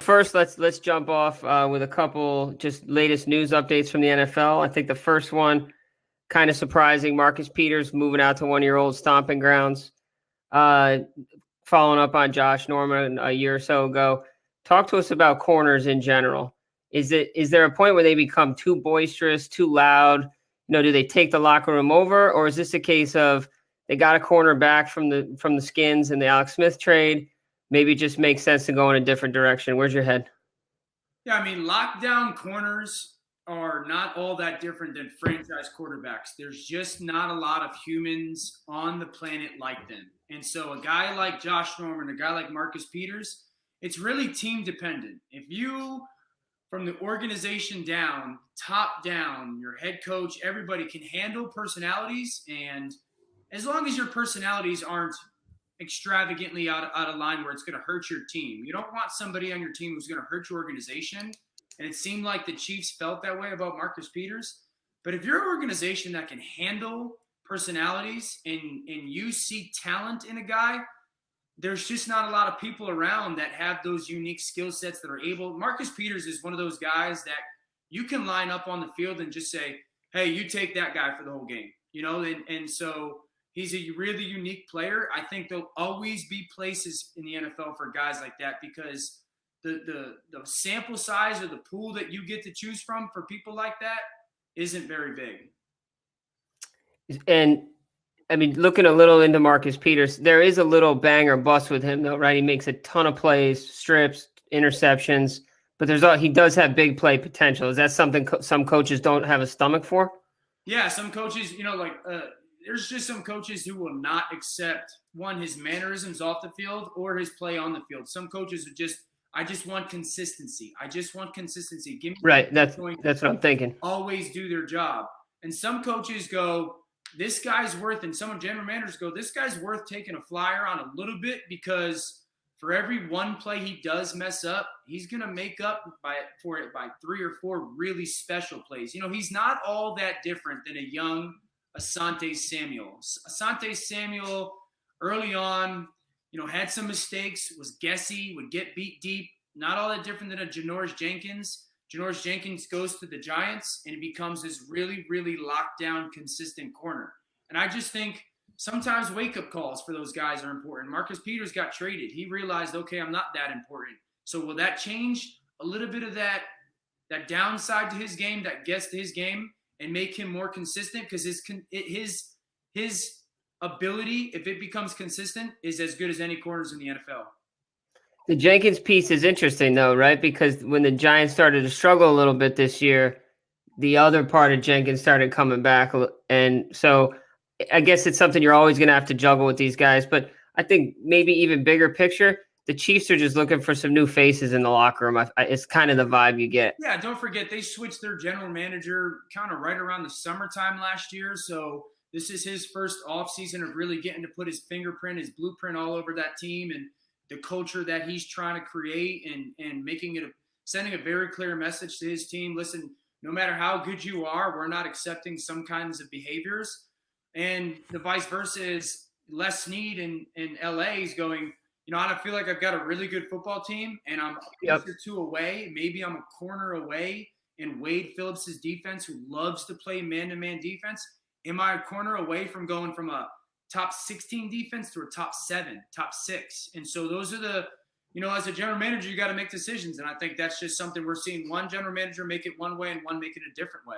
first, let's jump off with a couple just latest news updates from the NFL. I think the first one, kind of surprising, Marcus Peters moving out to one-year-old stomping grounds. Following up on Josh Norman a year or so ago. Talk to us about corners in general. Is there a point where they become too boisterous, too loud? Do they take the locker room over, or is this a case of they got a corner back from the Skins and the Alex Smith trade? Maybe it just makes sense to go in a different direction. Where's your head? Yeah, I mean, lockdown corners are not all that different than franchise quarterbacks. There's just not a lot of humans on the planet like them. And so a guy like Josh Norman, a guy like Marcus Peters, it's really team dependent. If you, from the organization down, top down, your head coach, everybody can handle personalities. And as long as your personalities aren't extravagantly out of line where it's going to hurt your team, you don't want somebody on your team who's going to hurt your organization. And it seemed like the Chiefs felt that way about Marcus Peters. But if you're an organization that can handle personalities and you see talent in a guy, there's just not a lot of people around that have those unique skill sets that are able. Marcus Peters is one of those guys that you can line up on the field and just say, hey, you take that guy for the whole game, and so he's a really unique player. I think there'll always be places in the NFL for guys like that because the sample size or the pool that you get to choose from for people like that isn't very big. And I mean, looking a little into Marcus Peters, there is a little bang or bust with him, though, right? He makes a ton of plays, strips, interceptions, but he does have big play potential. Is that something some coaches don't have a stomach for? Yeah, some coaches, there's just some coaches who will not accept, one, his mannerisms off the field or his play on the field. Some coaches are I just want consistency. I just want consistency. Give me right. That's what I'm thinking. Always do their job. And some coaches go, this guy's worth, and some general managers go, this guy's worth taking a flyer on a little bit because for every one play he does mess up, he's going to make up for it by 3 or 4 really special plays. He's not all that different than a young Asante Samuel. Asante Samuel early on, had some mistakes, was guessy, would get beat deep. Not all that different than a Janoris Jenkins. Janoris Jenkins goes to the Giants and he becomes this really, really locked down, consistent corner. And I just think sometimes wake-up calls for those guys are important. Marcus Peters got traded. He realized, okay, I'm not that important. So will that change a little bit of that downside to his game, that gets to his game, and make him more consistent? Because his ability, if it becomes consistent, is as good as any corners in the NFL. The Jenkins piece is interesting, though, right? Because when the Giants started to struggle a little bit this year, the other part of Jenkins started coming back. And so I guess it's something you're always going to have to juggle with these guys. But I think maybe even bigger picture, the Chiefs are just looking for some new faces in the locker room. It's kind of the vibe you get. Yeah, don't forget, they switched their general manager kind of right around the summertime last year. So this is his first offseason of really getting to put his fingerprint, his blueprint all over that team and the culture that he's trying to create and sending a very clear message to his team. Listen, no matter how good you are, we're not accepting some kinds of behaviors. And the vice versa is Les Snead in LA is going, I don't feel like I've got a really good football team and I'm a piece or two away. Maybe I'm a corner away in Wade Phillips's defense, who loves to play man-to-man defense. Am I a corner away from going from a top 16 defense to a top 7, top 6? And so those are as a general manager, you got to make decisions. And I think that's just something we're seeing one general manager make it one way and one make it a different way.